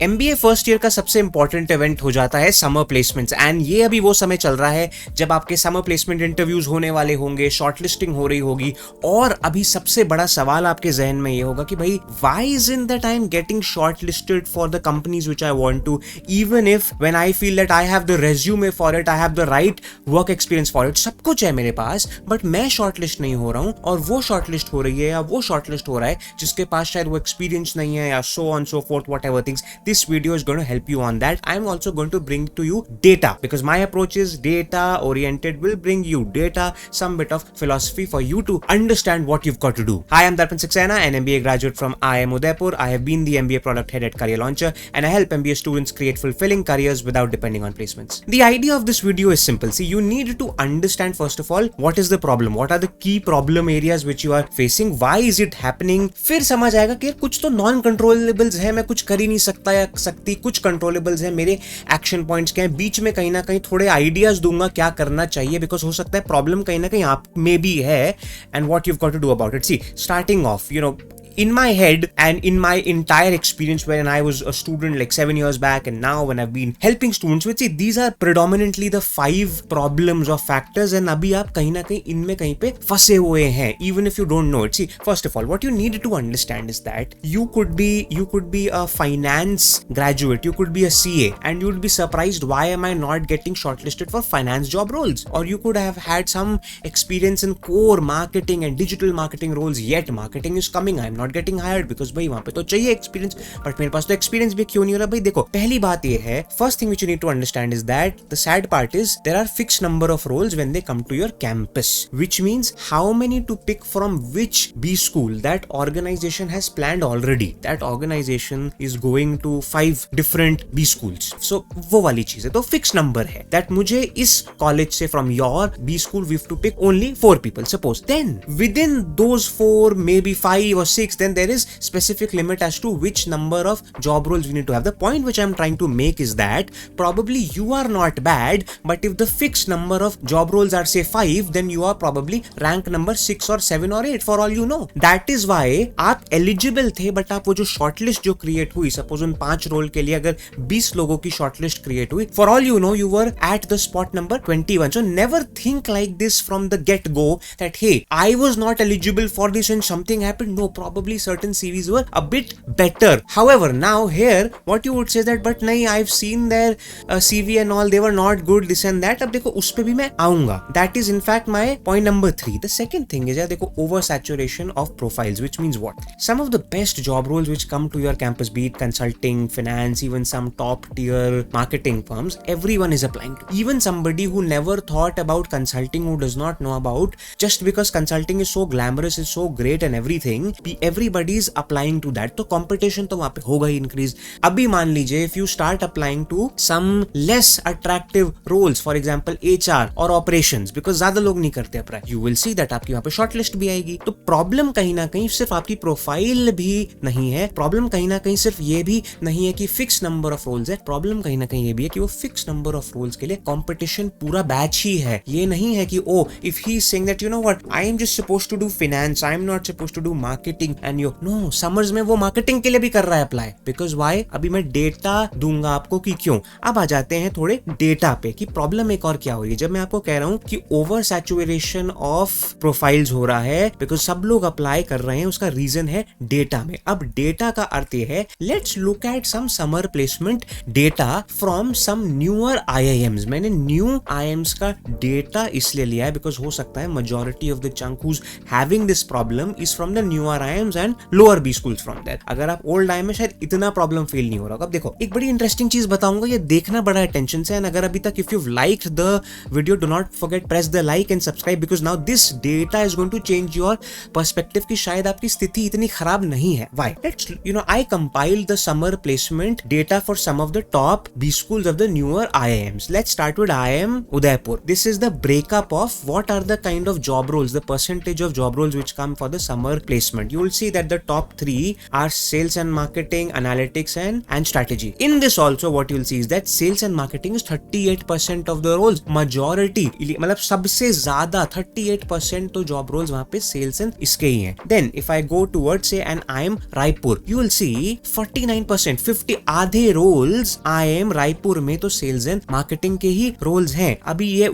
MBA first year का सबसे important event हो जाता है समर प्लेसमेंट्स, एंड ये अभी वो समय चल रहा है जब आपके समर प्लेसमेंट इंटरव्यूज होने वाले होंगे, शॉर्टलिस्टिंग हो रही होगी, और अभी सबसे बड़ा सवाल आपके जहन में ये होगा कि भाई why isn't that I am getting shortlisted for the companies which I want to, even if when I feel that I have the resume for it, I have the right work experience for it, सब कुछ है मेरे पास, but मैं shortlist नहीं हो रहा हूं और वो शॉर्टलिस्ट हो रही है या वो शॉर्टलिस्ट हो रहा है जिसके पास शायद वो एक्सपीरियंस नहीं है या so on so fourth whatever things. This video is going to help you on that. I'm also going to bring to you data because my approach is data oriented, will bring you data, some bit of philosophy for you to understand what you've got to do. Hi, I'm Darpan Saxena, an MBA graduate from IIM Udaipur. I have been the MBA product head at Career Launcher and I help MBA students create fulfilling careers without depending on placements. The idea of this video is simple. See, you need to understand first of all what is the problem, what are the key problem areas which you are facing, why is it happening. फिर समझ आएगा कि कुछ तो non controllables है, मैं कुछ कर ही नहीं सकता या सकती, कुछ कंट्रोलेबल्स हैं, मेरे एक्शन पॉइंट्स क्या हैं, बीच में कहीं ना कहीं थोड़े आइडियाज दूंगा क्या करना चाहिए, बिकॉज हो सकता है प्रॉब्लम कहीं ना कहीं आप में भी है, and what you have got to do about it. See, starting off, in my head and in my entire experience when I was a student like 7 years back and now when I've been helping students with, see, these are predominantly the 5 problems or factors, and अभी आप कहीं ना कहीं इनमें कहीं पे फंसे हुए हैं, even if you don't know it. See, first of all, what you need to understand is that you could be a finance graduate, you could be a CA, and you would be surprised why am I not getting shortlisted for finance job roles, or you could have had some experience in core marketing and digital marketing roles, yet marketing is coming, I'm not getting hired because भाई वहां पे तो चाहिए experience, but मेरे पास तो experience भी क्यों नहीं हो रहा. भाई देखो, पहली बात ये है, first thing which you need to understand is that the sad part is there are fixed number of roles when they come to your campus, which means how many to pick from which B school that organization has planned already. That organization is going to 5 different B schools, so वो वाली चीज है. तो fix number है that मुझे इस college से from your B school we have to pick only 4 people suppose, then within those 4 may be 5 or 6, then there is specific limit as to which number of job roles we need to have. The point which I'm trying to make is that probably you are not bad, but if the fixed number of job roles are say 5, then you are probably rank number 6 or 7 or 8 for all you know. That is why आप eligible थे, but आप वो जो shortlist जो create हुई, suppose उन 5 role के लिए अगर 20 लोगों की shortlist create हुई, for all you know you were at the spot number 21. So never think like this from the get go that hey, I was not eligible for this and something happened. No, probably certain CVs were a bit better. However, now here what you would say that but nahi, I've seen their CV and all, they were not good, this and that. अब देखो उस पे भी मैं आऊंगा. That is in fact my point number 3. The second thing is देखो oversaturation of profiles, which means what? Some of the best job roles which come to your campus, be it consulting, finance, even some top tier marketing firms, everyone is applying to. Even somebody who never thought about consulting, who does not know about, just because consulting is so glamorous, is so great and everything, everybody is applying to that. तो competition तो वहां पे होगा ही increase. अभी मान लीजिए if you start applying to some less attractive roles, for example HR or operations, because ज्यादा लोग नहीं करते apply, you will see that आपकी वहां पे shortlist भी आएगी. तो प्रॉब्लम कहीं ना कहीं सिर्फ आपकी प्रोफाइल भी नहीं है, प्रॉब्लम कहीं ना कहीं सिर्फ ये भी नहीं है कि फिक्स नंबर ऑफ रोल्स है, प्रॉब्लम कहीं ना कहीं ये भी है कि वो फिक्स नंबर ऑफ रोल्स के लिए कंपटीशन पूरा बैच ही है. ये नहीं है कि oh if he is saying that you know what, I am just supposed to do finance, I am not supposed to do marketing, and you know summers में वो मार्केटिंग के लिए भी कर रहा है अप्लाई, बिकॉज व्हाई, अभी मैं डेटा दूंगा आपको कि क्यों. अब आ जाते हैं थोड़े डेटा पे कि प्रॉब्लम एक और क्या हो रही है. जब मैं आपको कह रहा हूं कि ओवर सैचुरेशन ऑफ प्रोफाइल्स हो रहा है बिकॉज सब लोग अप्लाई कर रहे हैं, उसका रीजन है डेटा में. अब डेटा का अर्थ ये है, let's look at some summer placement data from some newer IIMs. मैंने न्यू IIMs का डेटा इसलिए लिया है बिकॉज हो सकता है majority of the chunk who's having this problem is from the newer IIMs and lower B schools from there. अगर आप ओल्ड IIM में शायद इतना प्रॉब्लम फील नहीं हो रहा. अब देखो एक बड़ी इंटरेस्टिंग चीज बताऊंगा, ये देखना बड़ा अटेंशन से, एंड अगर अभी तक if you liked the video, do not forget press the like and subscribe, because now this data is going to change your perspective कि शायद आपकी स्थिति इतनी खराब नहीं है. Why? Let's I compiled the summer placement data for some of the top B schools of the newer IIMs. Let's start with IIM Udaipur. This is the breakup of what are the kind of job roles, the percentage of job roles which come for the summer placement. You will see that the top three are sales and marketing, analytics and strategy. In this also what you'll see is that sales and marketing is 38% of the roles. Majority मतलब सबसे ज्यादा 38% तो job roles वहाँ पे sales and इसके ही हैं. Then if I go towards say and I am Raipur, you will see 49%, 50 आधे roles I am Raipur में तो sales and marketing के ही roles हैं. अभी ये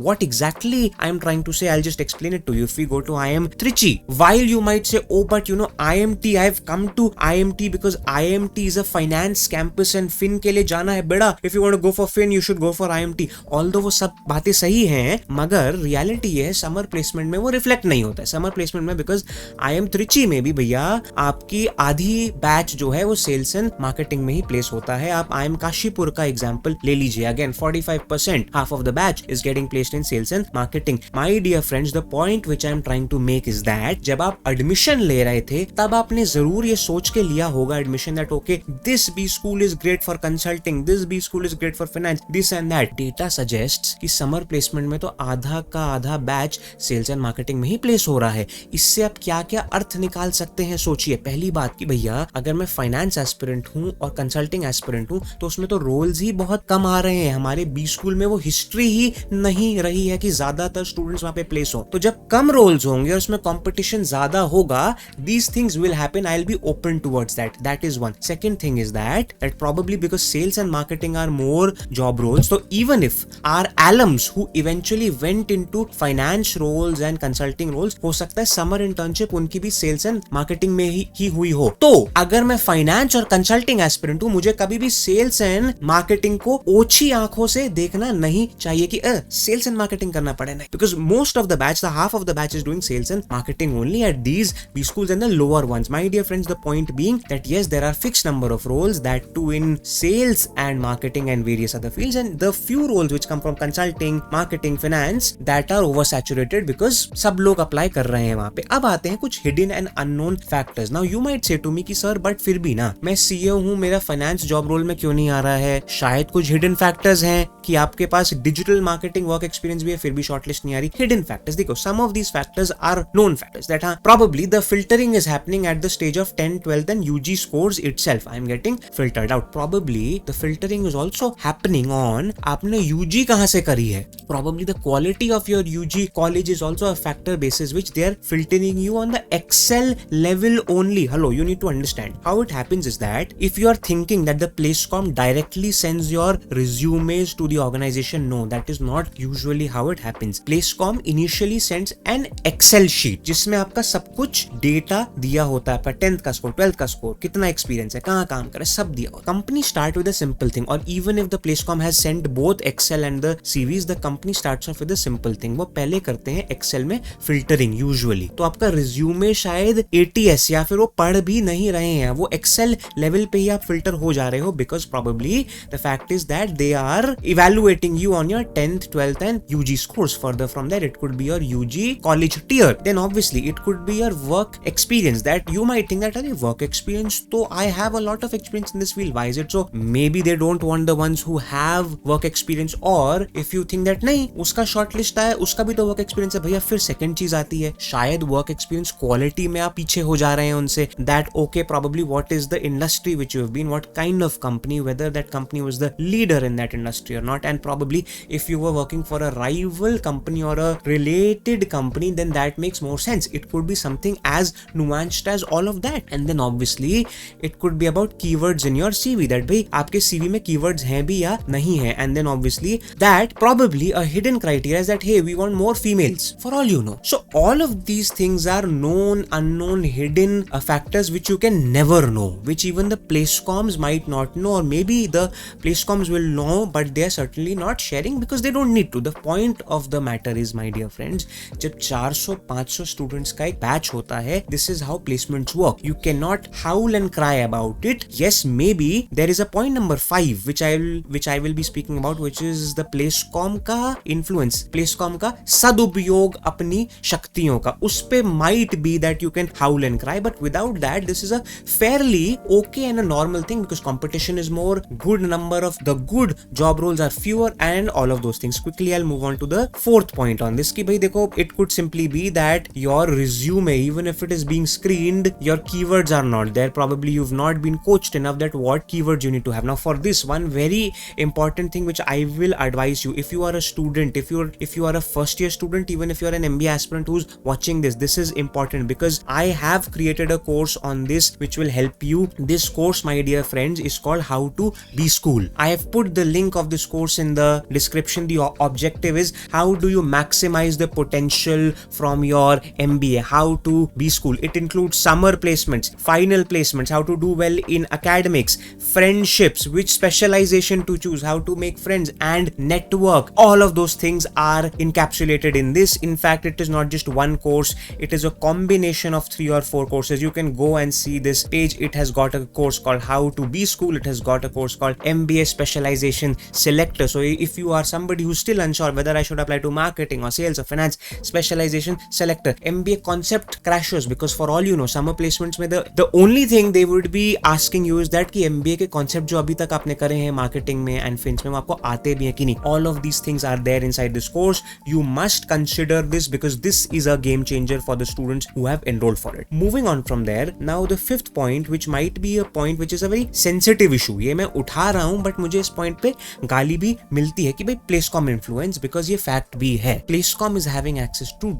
what exactly I am trying to say, I'll just explain it to you. If we go to IIM Trichy, while you might say, oh but IMT, I've come to IMT because IMT is a finance campus and fin के लिए जाना है बेड़ा. If you want to go for fin, you should go for IMT. Although वो सब बातें सही हैं, मगर रियलिटी है समर प्लेसमेंट में वो रिफ्लेक्ट नहीं होता है. समर प्लेसमेंट में बिकॉज IIM Trichy में भी भैया आपकी आधी बैच जो है वो सेल्स एंड मार्केटिंग में ही प्लेस होता है. आप IIM काशीपुर का एग्जांपल ले लीजिए. Again 45%, half of the batch is getting placed in sales and marketing. My dear friends, the point which I am trying to make is that जब आप admission ले रहे थे तब आपने जरूर ये सोच के लिया होगा admission that okay, this B school is great for consulting, this B school is great for finance, this and that. Data suggests कि समर प्लेसमेंट में तो आधा का आधा बैच सेल्स एंड मार्केटिंग में ही प्लेस हो रहा है. इससे आप क्या क्या अर्थ निकाल सकते हैं सोचिए. पहली बात कि भैया अगर मैं फाइनेंस एस्पिरेंट हूँ और कंसल्टिंग एस्पिरेंट हूँ तो उसमें तो रोल्स ही बहुत कम आ रहे हैं. हमारे बी स्कूल में वो हिस्ट्री ही नहीं रही है कि ज्यादातर स्टूडेंट्स वहां पे प्लेस हो. तो जब कम रोल्स होंगे और उसमें कंपटीशन ज्यादा होगा, these things will happen. I'll be open towards that. That is one. Second thing is that probably because sales and marketing are more job roles, so even if our alums who eventually went into finance roles and consulting roles, हो सकता है summer internship उनकी भी sales and marketing में ही हुई हो. तो अगर मैं फाइनेंस और कंसल्टिंग एस्पिरेंट हूं, मुझे कभी भी सेल्स एंड मार्केटिंग को ओछी आंखों से देखना नहीं चाहिए कि सेल्स एंड मार्केटिंग करना पड़े. नहीं, because most of the batch, the half of the batch is doing sales and marketing only at these B schools and the lower ones. My dear friends, the point being that yes, there are fixed number of roles, that too in sales and marketing and various other fields, and the few roles which come from consulting, marketing, finance, that are oversaturated because सब लोग apply कर रहे हैं वहां पे. अब आते हैं कुछ hidden and unknown factors. Now you might say to me कि सर बट फिर भी ना, मैं CEO हूँ, मेरा फाइनेंस जॉब रोल में क्यों नहीं आ रहा है. शायद कुछ हिडन फैक्टर्स हैं कि आपके पास डिजिटल मार्केटिंग वर्क एक्सपीरियंस भी है फिर भी शॉर्टलिस्ट नहीं आ रही. हिडन फैक्टर्स देखो, some of these factors are known factors that probably the filtering is happening at the stage of 10th 12th and UG scores itself. I am getting filtered out. Probably the filtering is also happening on आपने UG कहां से करी है. Probably the quality of your UG college is also a factor basis which they are filtering you on the Excel level only. Hello, you need to understand how it happens is that if you are thinking that the Placecom directly sends your resumes to the organization, no, that is not usually how it happens. Placecom initially sends an Excel sheet जिसमें आपका सब कुछ data दिया होता है. पर 10th का score, 12th का स्कोर, कितना एक्सपीरियंस है, कहां काम करे, सब दिया होता है. Company start with a simple thing, और even if the placecom has sent both Excel and the CVs, the company starts off with a simple thing. वो पहले करते हैं एक्सेल में फिल्टरिंग यूजुअली. तो आपका रिज्यूमे शायद ATS या फिर वो पढ़ भी नहीं रहे हैं, वो एक्सेल लेवल पे ही आप फिल्टर हो जा रहे हो, because probably the fact is that they are evaluating you on your 10th 12th and UG scores. Further from there, it could be your UG college tier. Then obviously it could be your work experience, that you might think that अरे work experience तो I have a lot of experience in this field, why is it so? Maybe they don't want the ones who have work experience. Or if you think that नहीं, उसका shortlist आया, उसका भी तो work experience है भैया, फिर second चीज आती है शायद work experience quality में आप पीछे हो जा रहे हैं उनसे. That okay, probably what is the industry which you have been, what kind of company, whether that company was the leader in that industry or not, and probably if you were working for a rival company or a related company, then that makes more sense. It could be something as nuanced as all of that. And then obviously it could be about keywords in your CV, that भाई आपके CV में keywords हैं भी या नहीं है. And then obviously that probably a hidden criteria is that hey, we want more females, for all you know. So all of these things are known, unknown, hidden factors which you can never know, which even the placecoms might not know, or maybe the placecoms will know but they are certainly not sharing because they don't need to. The point of the matter is, my dear friends, जब 400-500 students का एक batch होता है, this is how placements work. You cannot howl and cry about it. Yes, maybe there is a point number 5 which I will be speaking about, which is the Placecom का का influence, प्लेसकॉम का सदुपयोग अपनी शक्तियों का, उस पे might be that you can howl and cry, but without that this is a fairly okay and a normal thing because competition is more, good number of the good job roles are fewer and all of those things. Quickly I'll move on to the fourth point on this कि भाई देखो, it could simply be that your resume, even if it is being screened, your keywords are not there. Probably you've not been coached enough that what keywords you need to have. Now for this one very important thing which I will advise you, if you are a student, if you are a first year student, even if you are an MBA aspirant who's watching this is important because I have created a course on this which will help you. This course, my dear friends, is called How to Be School. I have put the link of this course in the description. The objective is how do you maximize the potential from your MBA, how to be school. It includes summer placements, final placements, how to do well in academics, friendships, which specialization to choose, how to make friends and network. All of those things are encapsulated in this. In fact, it is not just one course, it is a combination of 3 or 4 courses. You can go and see this page. It has got a course called How to Be School. It has got a course called MBA Specialization Selector. So if you are somebody who's still unsure whether I should apply to marketing or sales or finance, Specialization Selector. MBA concept crashes because for all you know, summer placements में the only thing they would be asking you is that कि MBA के concept जो अभी तक आपने करे हैं marketing में and fins में, वो आपको आते भी हैं कि नहीं. All of these things are there inside this course. You must consider this because this is a game changer for the students who have enrolled for it. Moving on from there, now the fifth point which might be a point which is a very sensitive issue. ये मैं उठा रहा हूं but मुझे इस point पे गाली भी मिलती है कि भाई प्लेसकॉम इन्फ्लुएंस, because ये fact भी है. प्लेसकॉम is having access to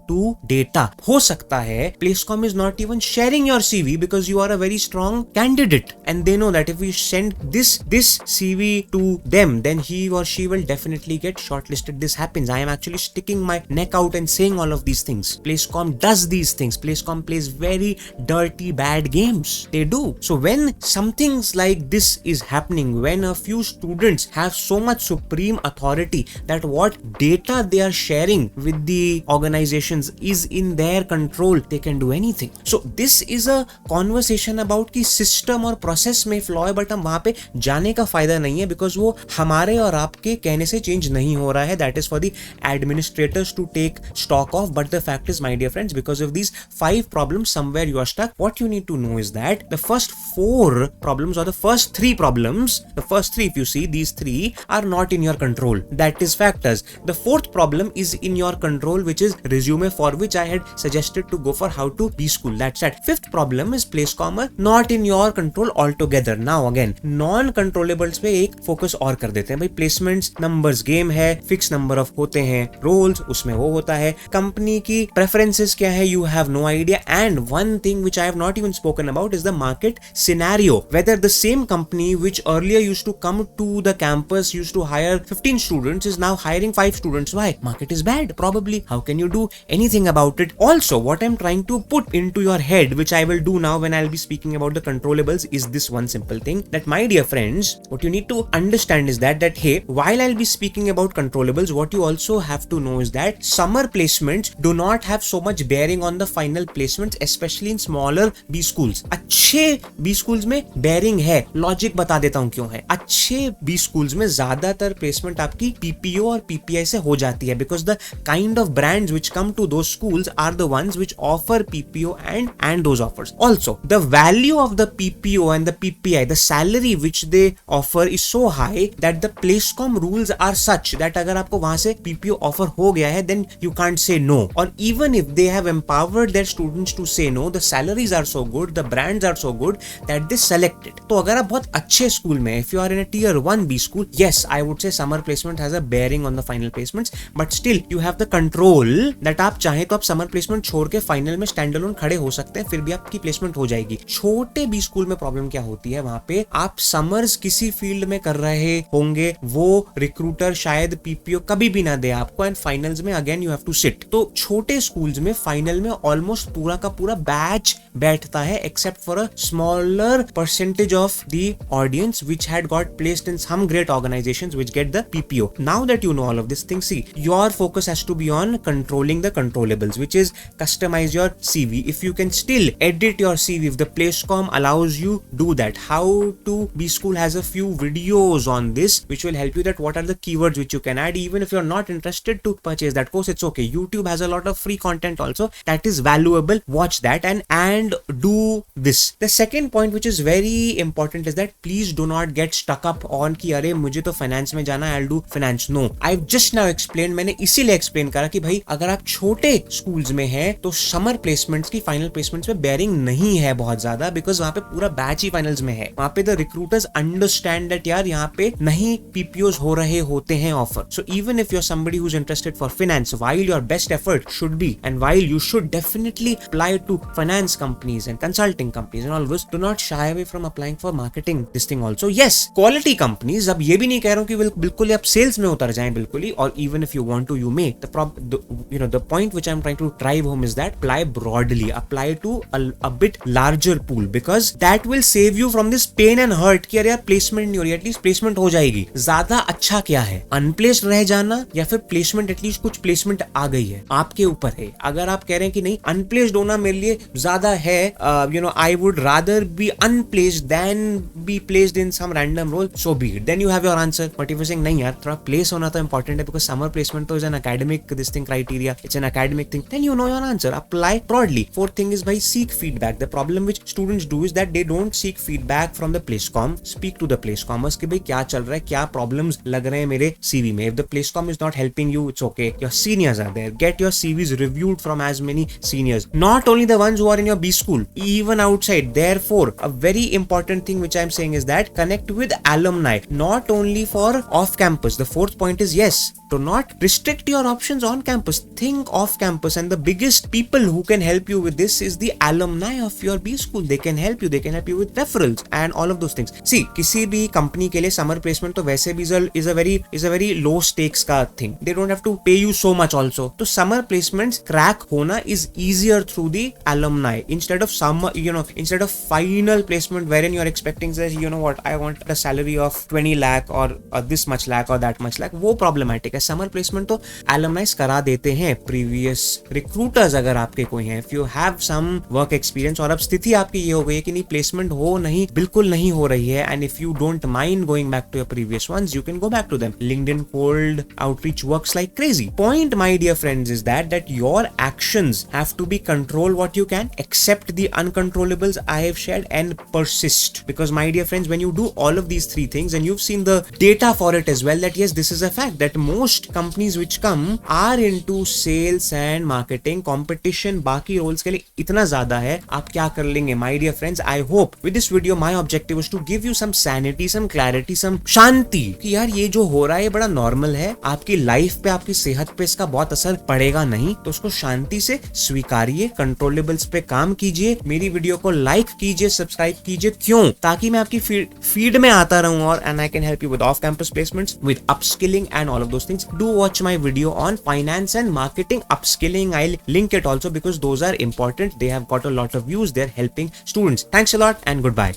data. हो सकता है प्लेसकॉम is not even sharing your CV because you are a very strong candidate and they know that if we send this CV to them then he or she will definitely get shortlisted. This happens. I am actually sticking my neck out and saying all of these things. Playcom does these things. Playcom plays very dirty bad games. They do. So when something like this is happening, when a few students have so much supreme authority that what data they are sharing with the organizations is in their control, they can do anything. So this is a conversation about कि system और process में flaw है, but हम वहां पे जाने का फायदा नहीं है because वो हमारे और आपके कहने से change नहीं हो रहा है. That is for the administrators to take stock of. But the fact is, my dear friends, because of these 5 problems, somewhere you are stuck. What you need to know is that the first 4 problems or the first 3 problems, the first 3, if you see, these 3 are not in your control. That is factors. The 4th problem is in your control, which is resume, for which I had suggested to go for How to Be School. That's it. 5th problem is Playcom, not in your control altogether. Now again, non-controllables पे एक focus और कर देते हैं. भाई placements numbers game है, fixed number of होते हैं, roles उसमें वो होता है, company की preferences क्या है, you have no idea. And one thing which I have not even spoken about is the market scenario. Whether the same company which earlier used to come to the campus, used to hire 15 students, is now hiring 5 students. Why? Market is bad. Probably. How can you do anything about it? Also, what I'm trying to put into your head, which I will do now when I'll be speaking about the controllables, is this one simple thing, that my dear friends, what you need to understand is that hey, while I'll be speaking about controllables, what you also have to know is that summer placements do not have so much bearing on the final placements, especially in smaller B schools. अच्छे B schools में bearing है. Logic बता देता हूँ क्यों है. अच्छे B schools में ज्यादातर placement आपकी PPO और PPI से हो जाती है, because the kind of brands which come to those schools are the ones which offer PPO and those offers. Also, the value of the PPO and the PPI, the salary which they offer is so high that the Playcom rules are such that अगर आपको वहां से PPO offer हो गया है, then you can't say no. Or even if they have empowered their students to say no, the salaries are so good, the brands are so good that they select it. तो अगर आप बहुत अच्छे school में, if you are in a tier 1 B school, yes, I would say summer placement has a bearing on the final placements, but still you have the control that आप चाहें तो आप summer placement छोड़ के final में standalone खड़े हो सकते हैं, फिर भी आपकी placement हो जाएगी. छोटे B school में प्रॉब्लम क्या होती है, वहां पे आप summers किसी फील्ड में कर रहे होंगे, वो रिक्रूटर शायद PPO कभी भी ना दे आपको, एंड फाइनल्स में again you have to sit. तो छोटे स्कूल्स में फाइनल में ऑलमोस्ट पूरा का पूरा बैच बैठता है except for a smaller percentage of the audience which had got placed in some great organizations which get the PPO. Now that you know all of this thing, see, your focus has to be on controlling the controllables, which is customize your CV. If you can still edit your CV, if the Placecom allows you, do that. How to B School has a few videos on this which will help you that what are the keywords which you can add. Even if you're not interested to purchase that course, it's okay. YouTube has a lot of free content also that is valuable. Watch that and do this. The second point which is very important is that please do not get stuck up on कि अरे मुझे तो finance में जाना है, I'll do finance. No, I've just now explained. मैंने इसीलिए explain करा कि भाई अगर आप छोटे स्कूल्स में हैं तो समर प्लेसमेंट्स की फाइनल प्लेसमेंट्स में बेयरिंग नहीं है बहुत ज्यादा, बिकॉज वहां पे पूरा बैच ही फाइनल्स में है. वहां पे द रिक्रूटर्स अंडरस्टैंड दैट यार यहाँ पे नहीं PPOs हो रहे होते हैं offer. So even if you are somebody who is interested for finance, while your best effort should be and while you should definitely apply to finance companies and consulting companies and all those, do not shy away from applying for marketing this thing also. Yes, quality companies, अब ये भी नहीं कह रहा हूँ कि बिल्कुल ही आप सेल्स में उतर जाएं बिल्कुल ही, और even if you want to, you may. The point which I'm trying to drive home is that apply broadly, apply to a bit larger pool, because that will save you from this pain and hurt कि अरे यार placement नहीं हो रही, at least placement हो जाएगी. ज्यादा अच्छा क्या है, अनप्लेस्ड रह जाना या फिर प्लेसमेंट एटलीस्ट कुछ प्लेसमेंट आ गई है, आपके ऊपर है. अगर आप कह रहे हैं कि नहीं अनप्लेस्ड होना मेरे लिए ज्यादा है, I would rather be unplaced than be placed in some random role, so be it, then you have your answer. But if you saying नहीं यार थोड़ा प्लेस होना तो इंपॉर्टेंट है, बिकॉज समर प्लेसमेंट तो is an academic this thing criteria, it's an academic thing, then you know your answer. Apply broadly. Fourth thing is भाई seek feedback. The problem which students do is that they don't seek feedback from the placecom. Speak to the placecomers कि भाई क्या चल रहा है, क्या problems लग रहे हैं मेरे सीवी में. If the placecom is not helping you, it's okay. Your seniors are there. Get your CVs reviewed from as many seniors, not only the ones who are in your B school, even outside. Therefore, a very important thing which I am saying is that connect with alumni, not only for off campus. The fourth point is yes, do not restrict your options on campus. Think off campus, and the biggest people who can help you with this is the alumni of your B school. They can help you. They can help you with referrals and all of those things. See, किसी भी company के लिए summer placement तो वैसे भी is a very low stakes का thing. They don't have to pay you so much also. तो summer placements crack होना is easier through the alumni instead of summer, instead of final placement wherein you're expecting that I want a salary of 20 lakh or this much lakh or that much lakh. वो problematic है. Summer placement तो alumni करा देते हैं. Previous recruiters अगर आपके कोई हैं, if you have some work experience, और अब स्थिति आपकी ये हो गई है कि नहीं placement हो नहीं, बिल्कुल नहीं हो रही है, and if you don't mind going back to your previous ones, you can go back to them. LinkedIn cold outreach works like crazy. Point, my dear friends, is that your actions have to be control what you can, accept the uncontrollables I have shared, and persist. Because my dear friends, when you do all of these three things, and you've seen the data for it as well, that yes, this is a fact that most companies which come are into sales and marketing. Competition बाकी roles के लिए इतना ज्यादा है, आप क्या कर लेंगे. My dear friends, I hope with this video my objective was to give you some sanity, some clarity, some शांति कि यार ये जो हो रहा है बड़ा नॉर्मल है, आपकी लाइफ पे, आपकी सेहत पे इसका बहुत असर पड़ेगा नहीं, तो उसको शांति से स्वीकारिए, कंट्रोलेबल्स पे काम कीजिए. मेरी वीडियो को लाइक कीजिए, सब्सक्राइब कीजिए. क्यों? ताकि मैं आपकी फीड में आता रहूं और and I can help you with off campus placements, with upskilling and all of those things. Do watch my video on finance and marketing upskilling. I link it also because those are important. They have got a lot of views. They're helping students. Thanks a lot and goodbye.